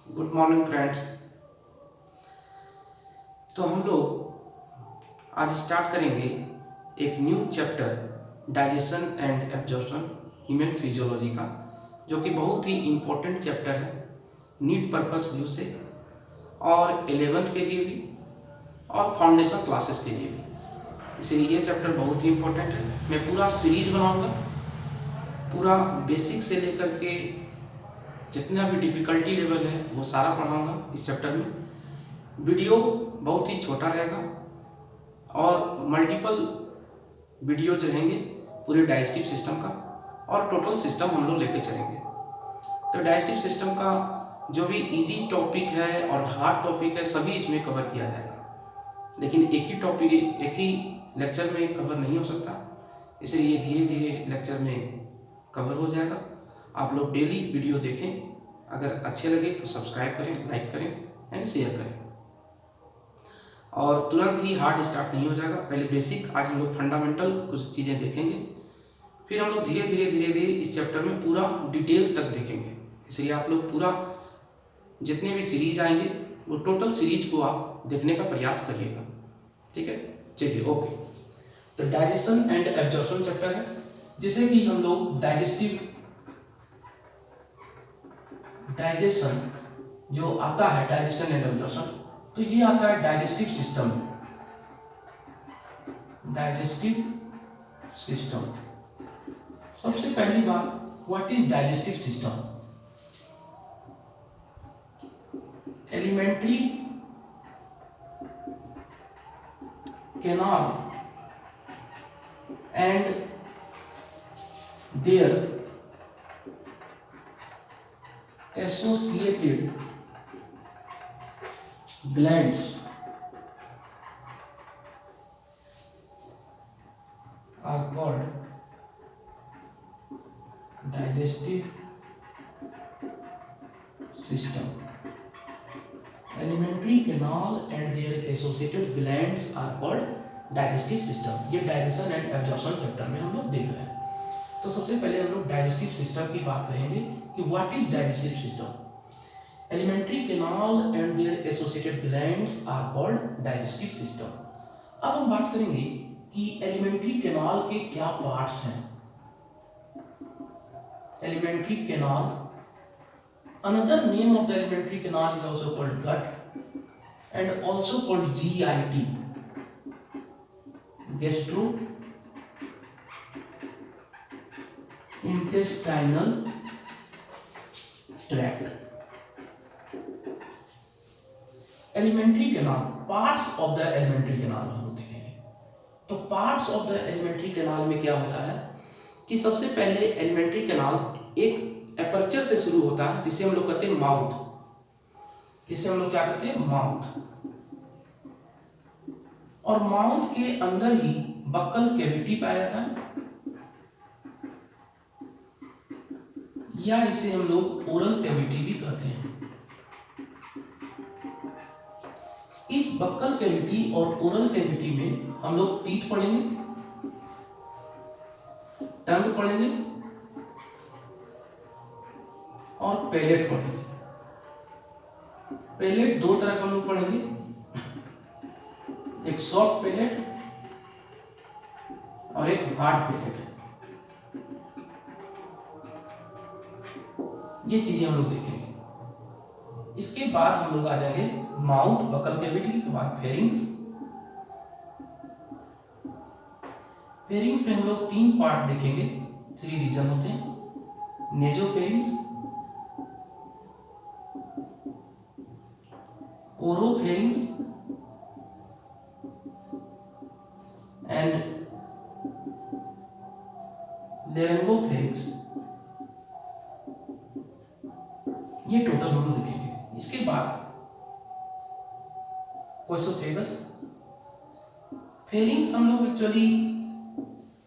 Good morning friends. तो हम लोग आज स्टार्ट करेंगे एक new chapter digestion and absorption human physiology का, जो कि बहुत ही इम्पोर्टेंट चैप्टर है नीट पर्पस व्यू से, और 11th के लिए भी और फाउंडेशन क्लासेस के लिए भी। इसलिए ये चैप्टर बहुत ही इम्पोर्टेंट है। मैं पूरा सीरीज बनाऊंगा, पूरा बेसिक से लेकर के जितना भी डिफ़िकल्टी लेवल है वो सारा पढ़ाऊंगा इस चैप्टर में। वीडियो बहुत ही छोटा रहेगा और मल्टीपल वीडियोज रहेंगे पूरे डाइजेस्टिव सिस्टम का, और टोटल सिस्टम हम लोग लेके चलेंगे। तो डाइजेस्टिव सिस्टम का जो भी इजी टॉपिक है और हार्ड टॉपिक है सभी इसमें कवर किया जाएगा, लेकिन एक ही टॉपिक एक ही लेक्चर में कवर नहीं हो सकता, इसलिए ये धीरे धीरे लेक्चर में कवर हो जाएगा। आप लोग डेली वीडियो देखें, अगर अच्छे लगे तो सब्सक्राइब करें, लाइक करें एंड शेयर करें। और तुरंत ही हार्ड स्टार्ट नहीं हो जाएगा, पहले बेसिक आज हम लोग फंडामेंटल कुछ चीज़ें देखेंगे, फिर हम लोग धीरे धीरे इस चैप्टर में पूरा डिटेल तक देखेंगे। इसलिए आप लोग पूरा जितने भी सीरीज आएंगे वो टोटल सीरीज को आप देखने का प्रयास करिएगा, ठीक है। चलिए ओके। तो डाइजेशन एंड एब्जॉर्प्शन चैप्टर है, जैसे कि हम लोग डाइजेशन जो आता है, डाइजेशन एंड एब्जॉर्प्शन, तो ये आता है डाइजेस्टिव सिस्टम। डाइजेस्टिव सिस्टम, सबसे पहली बात, what is digestive system? Alimentary canal and their associated glands are called digestive system. Alimentary canal and their associated glands are called digestive system. ये digestion and absorption chapter में हम लोग देख रहे हैं। तो सबसे पहले हम लोग डाइजेस्टिव सिस्टम की बात करेंगे कि what is digestive system. Alimentary canal and their associated glands are called digestive system. अब हम बात करेंगे कि एलिमेंट्री कैनाल के क्या पार्ट्स हैं। Alimentary canal, another name of the alimentary canal is also called gut and also called GIT, gastrointestinal tract। Alimentary canal, parts of the alimentary canal हम लोग देखेंगे। तो parts of the alimentary canal में क्या होता है कि सबसे पहले एलिमेंट्री कैनाल एक एपर्चर से शुरू होता है, जिसे हम लोग कहते हैं माउथ। जिसे हम लोग क्या कहते हैं? माउथ। और माउथ के अंदर ही बक्कल कैविटी पाया जाता है, या इसे हम लोग ओरल कैविटी भी कहते हैं। इस बक्कल कैविटी और ओरल कैविटी में हम लोग टीथ पढ़ेंगे, टंग पढ़ेंगे और पैलेट पढ़ेंगे। पैलेट दो तरह का हम लोग पढ़ेंगे, एक सॉफ्ट पैलेट और एक हार्ड पैलेट। ये चीजें हम लोग देखेंगे। इसके बाद हम लोग आ जाएंगे माउथ, बकल कैविटी के बाद फेरिंग्स। फेरिंग्स में हम लोग तीन पार्ट देखेंगे, 3 रीजन होते हैं, नेजोफेरिंग्स, ओरोफेरिंग्स एंड लेरिंगोफेरिंग्स। ये टोटल हम लोग देखेंगे। इसके बाद ओएसोफेगस। फेरिंग्स हम लोग एक्चुअली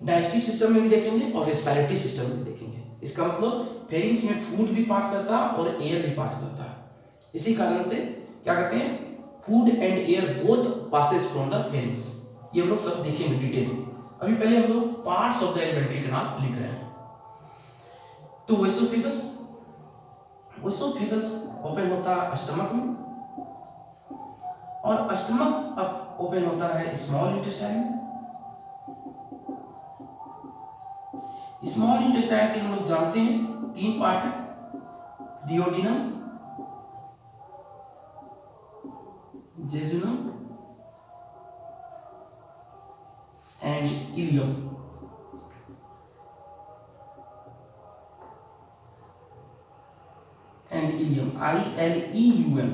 डाइजेस्टिव सिस्टम में भी देखेंगे और रेस्पिरेटरी सिस्टम में भी देखेंगे। इसका मतलब फेरिंग्स में फूड भी पास करता है और एयर भी पास करता है। इसी कारण से क्या कहते हैं, food and air both passes from the pharynx. ये हम लोग सब देखेंगे डिटेल में। अभी पहले हम लोग parts of the alimentary canal लिख रहे हैं। तो ओएसोफेगस, ओएसोफेगस ओपन होता है स्टमक में, और स्टमक अब ओपन होता है स्मॉल इंटेस्टाइन में। स्मॉल इंटेस्टाइन के हम लोग जानते हैं 3 पार्ट है, duodenum, jejunum and ileum. ILEUM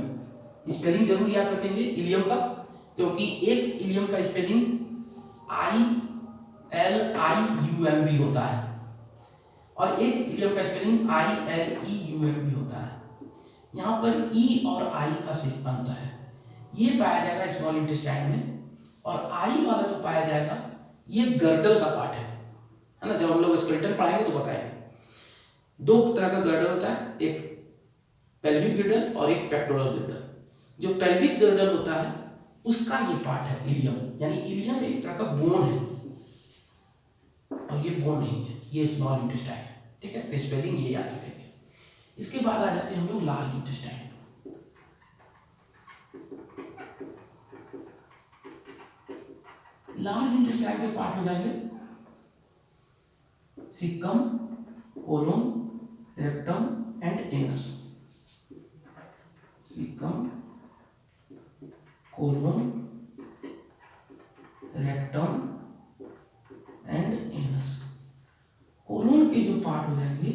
spelling जरूर याद रखेंगे इलियम का, क्योंकि एक इलियम का स्पेलिंग ILIUM भी होता है और एक इलियम का स्पेलिंग ILEUM भी होता है। यहाँ पर ई और आई का सिर्फ अंतर है, ये पाया जाएगा स्मॉल इंटेस्टाइन में, और आई वाला जो पाया जाएगा ये गर्दल का पार्ट है ना। जब हम लोग स्केलेटन पढ़ाएंगे तो बताएंगे। 2 तरह का गर्डल होता है, एक पेल्विक गर्डल और एक पेक्टोरल गर्डल। जो पेल्विक गर्डल होता है उसका ये पार्ट है इलियम, यानी इलियम एक तरह का बोन है और ये बोन नहीं है, ये स्मॉल इंटेस्टाइन है। ठीक है, तो स्पेलिंग ये याद रखेंगे। इसके बाद आ जाते हैं हम लोग लार्ज इंटेस्टाइन। लार्ज इंटेस्टाइन के पार्ट हो जाएंगे caecum, colon, rectum and anus. Caecum, colon, rectum and anus. Colon के जो पार्ट हो जाएंगे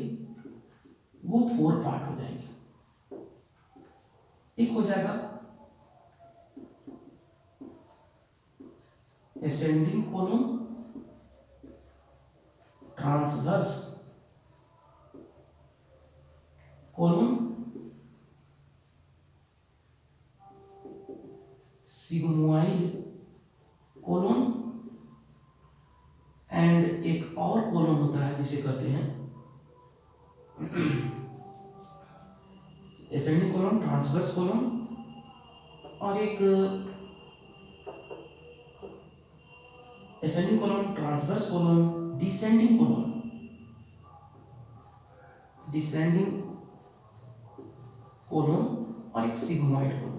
वो 4 पार्ट हो जाएंगे। एक हो जाएगा ascending colon, transverse colon, sigmoid colon and एक और कोलोन होता है जिसे कहते हैं एसेंडिंग कोलोन, ट्रांसवर्स कोलोन, और एक ascending colon, transverse colon, descending colon, descending colon और एक सिग्मोइड कोलोन।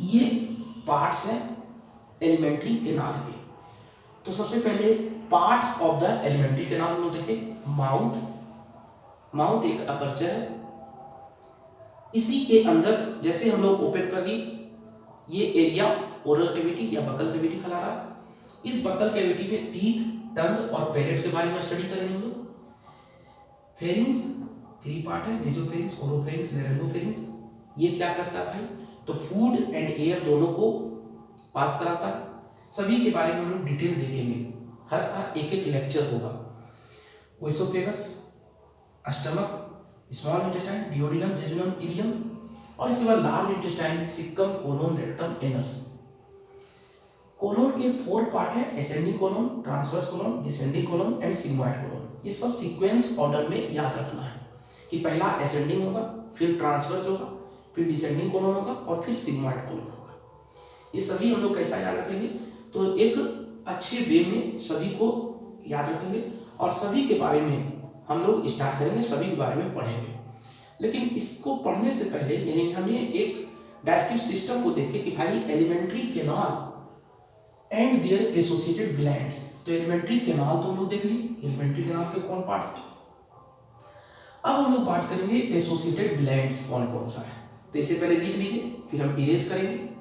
ये पार्ट्स हैं एलिमेंट्री कैनाल के। तो सबसे पहले parts of the alimentary canal हम लोग देखें। माउथ, माउथ एक अपर्चर है, इसी के अंदर जैसे हम लोग ओपन कर दी, ये एरिया ओरल कैविटी या बकल कैविटी कहला रहा है। इस बकल कैविटी में टीथ, टंग और पैलेट के बारे में स्टडी करेंगे हम लोग। फेरिंग्स 3 पार्ट है, नेसोफेरिंग्स, ओरोफेरिंग्स, लेरिंगोफेरिंग्स। ये क्या करता है भाई, तो फूड एंड एयर दोनों को पास कराता है। सभी के बारे में हम लोग डिटेल देखेंगे, हर का एक एक लेक्चर होगा। Oesophagus, stomach, small intestine, duodenum, jejunum, ileum, और इसके बाद large intestine, caecum, colon, rectum, anus. Colon के 4 पार्ट है, ascending colon, transverse colon, descending colon and sigmoid colon. ये सब सीक्वेंस ऑर्डर में याद रखना है कि पहला एसेंडिंग होगा, फिर ट्रांसवर्स होगा, फिर डिसेंडिंग कोलोन होगा और फिर सिग्मोइड कोलोन होगा। ये सभी हम लोग कैसा याद रखेंगे, तो एक अच्छे वे में सभी को याद रखेंगे और सभी के बारे में हम लोग स्टार्ट करेंगे, सभी के बारे में पढ़ेंगे। लेकिन इसको पढ़ने से पहले यानी हमें एक डाइजेस्टिव सिस्टम को देखें कि भाई alimentary canal and their associated glands. तो एलिमेंट्री कैनाल तो हम लोग देख लिए, एलिमेंट्री कैनाल के कौन पार्ट्स। अब हम लोग बात करेंगे एसोसिएटेड ग्लैंड्स कौन कौन सा है। तो इसे पहले लिख लीजिए, फिर हम इरेज करेंगे।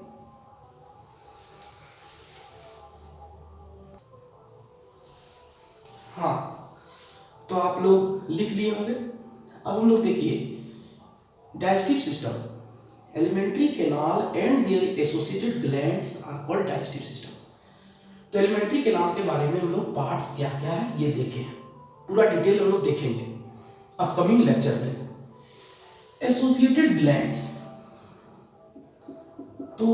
हाँ, तो आप लोग लिख लिए होंगे। अब हम लोग देखिए digestive system, alimentary canal and their associated glands are called digestive system. तो एलिमेंट्री कैनाल के बारे में हम लोग पार्ट्स क्या क्या है ये देखें, पूरा डिटेल हम लोग देखेंगे अपकमिंग लेक्चर में। एसोसिएटेड ग्लैंड्स, तो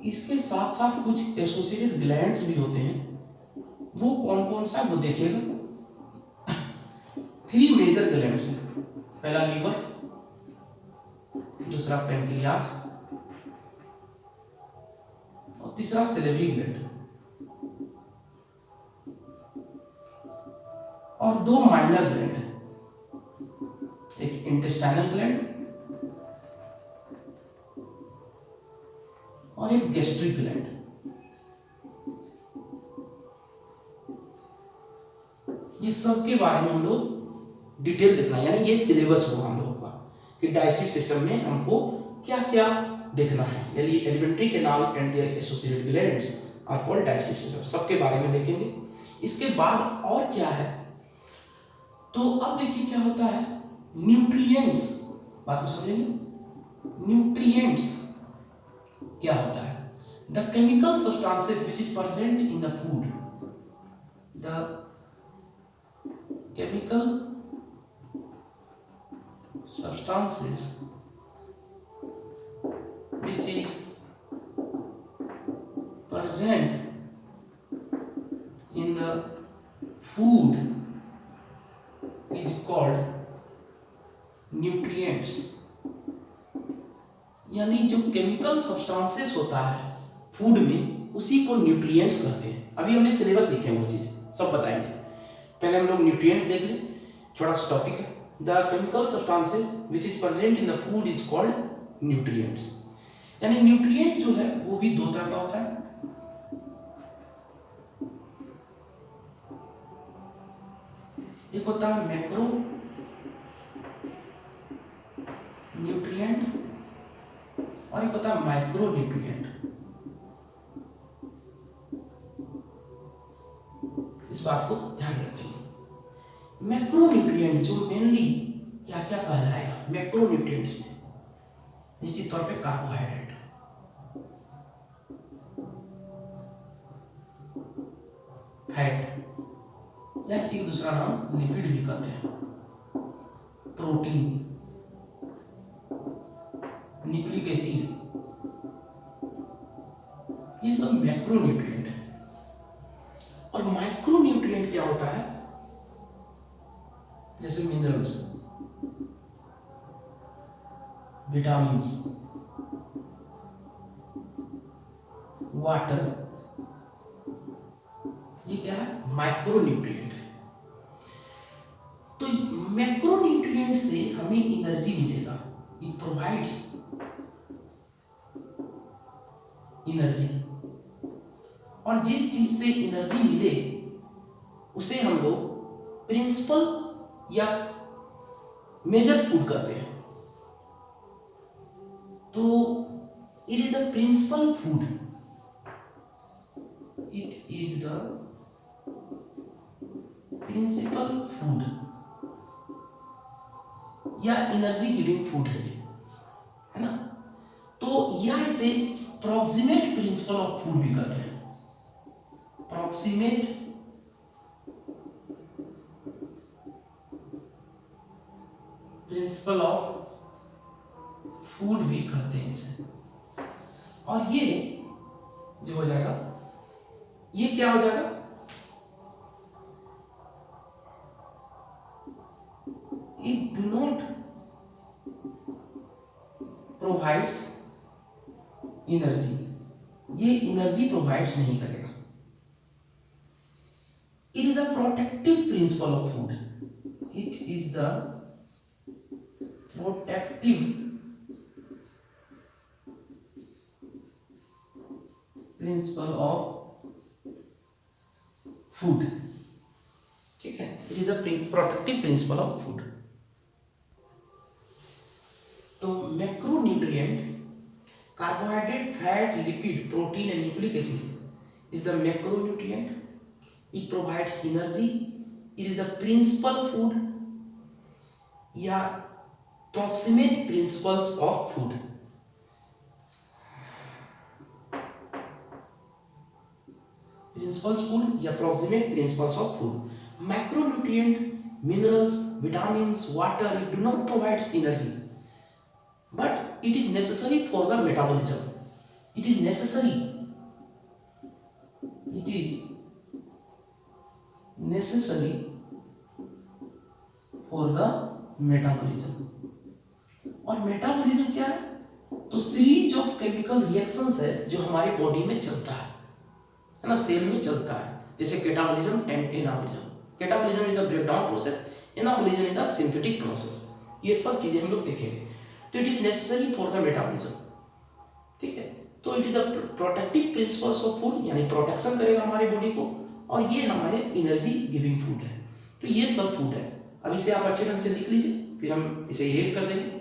इसके साथ साथ कुछ एसोसिएटेड ग्लैंड्स भी होते हैं, वो कौन कौन सा वो देखिएगा। 3 मेजर ग्लैंड्स हैं, पहला लीवर, दूसरा पैंक्रियास और तीसरा सैलिवरी ग्लैंड। और दो माइनर ग्लैंड, एक इंटेस्टाइनल ग्लैंड और एक गैस्ट्रिक ग्लैंड। ये सब के बारे में हम लोग डिटेल देखना, यानी ये सिलेबस हुआ हम लोग का कि डाइजेस्टिव सिस्टम में हमको क्या क्या देखना है। यानी alimentary canal and their associated glands are called digestive system, सबके बारे में देखेंगे। इसके बाद और क्या है, तो अब देखिए क्या होता है न्यूट्रिएंट्स, बात को समझेंगे। न्यूट्रिएंट्स क्या होता है? The chemical substances which is present in the food, the chemical substances which is present in the food is called nutrients। यानी जो केमिकल सब्सटेंसेस होता है फूड में उसी को न्यूट्रिएंट्स कहते हैं। अभी हमने सिलेबस लिखे हैं, वो चीज सब बताएंगे। पहले हम लोग न्यूट्रिएंट्स देख लें, छोटा सा टॉपिक है। The chemical substances which is present in the food is called nutrients. यानी न्यूट्रिएंट्स जो है वो भी दो तरह का होता है। एक होता है मैक्रो न्यूट्रिएंट और एक होता है माइक्रो न्यूट्रिएंट। इस बात को ध्यान रखेंगे। मैक्रो न्यूट्रिएंट जो मेनली क्या क्या कहलाएगा मैक्रो न्यूट्रिएंट्स में, निश्चित तौर पे कार्बोहाइड्रेट, फैट या इसी दूसरा नाम लिपिड भी कहते हैं, प्रोटीन, न्यूक्लिक एसिड, ये सब मैक्रो न्यूट्रिएंट है। और माइक्रो न्यूट्रिएंट क्या होता है? जैसे मिनरल्स, विटामिन्स, वाटर, ये क्या है? माइक्रो न्यूट्रिएंट है। तो मैक्रो न्यूट्रिएंट से हमें एनर्जी मिलेगा, इट प्रोवाइड्स एनर्जी। और जिस चीज से एनर्जी मिले उसे हम लोग प्रिंसिपल या मेजर फूड कहते हैं। तो it is the principal food, it is the principal food या एनर्जी गिविंग फूड है ना। तो यह इसे प्रॉक्सिमेट प्रिंसिपल ऑफ फूड भी कहते हैं। प्रॉक्सिमेट प्रिंसिपल ऑफ फूड भी कहते हैं इसे। और ये जो हो जाएगा, ये क्या हो जाएगा? It do not provides energy, ये एनर्जी प्रोवाइड्स नहीं करेगा। It is the protective principle of food, it is the protective principle of food, ठीक है। It is the protective principle of food. तो macro nutrient carbohydrate, fat, lipid, protein and nucleic acid is the macro nutrient. It provides energy, it is the principal food या proximate principles of food. Principles food या proximate principles of food. Micronutrient minerals, vitamins, water, it do not provides energy but it is necessary for the metabolism. It is necessary for the metabolism. और metabolism क्या है? तो series of chemical reactions है जो हमारे body में चलता है ना, सेल में चलता है, जैसे catabolism and anabolism. Catabolism is the breakdown process, anabolism is the synthetic process. ये सब चीजें हम लोग देखेंगे। तो it is necessary for the metabolism, ठीक है। तो it is the protective principles of food, यानी प्रोटेक्शन करेगा हमारे बॉडी को, और ये हमारे एनर्जी गिविंग फूड है। तो ये सब फूड है। अब इसे आप अच्छे ढंग से लिख लीजिए, फिर हम इसे इरेज कर देंगे।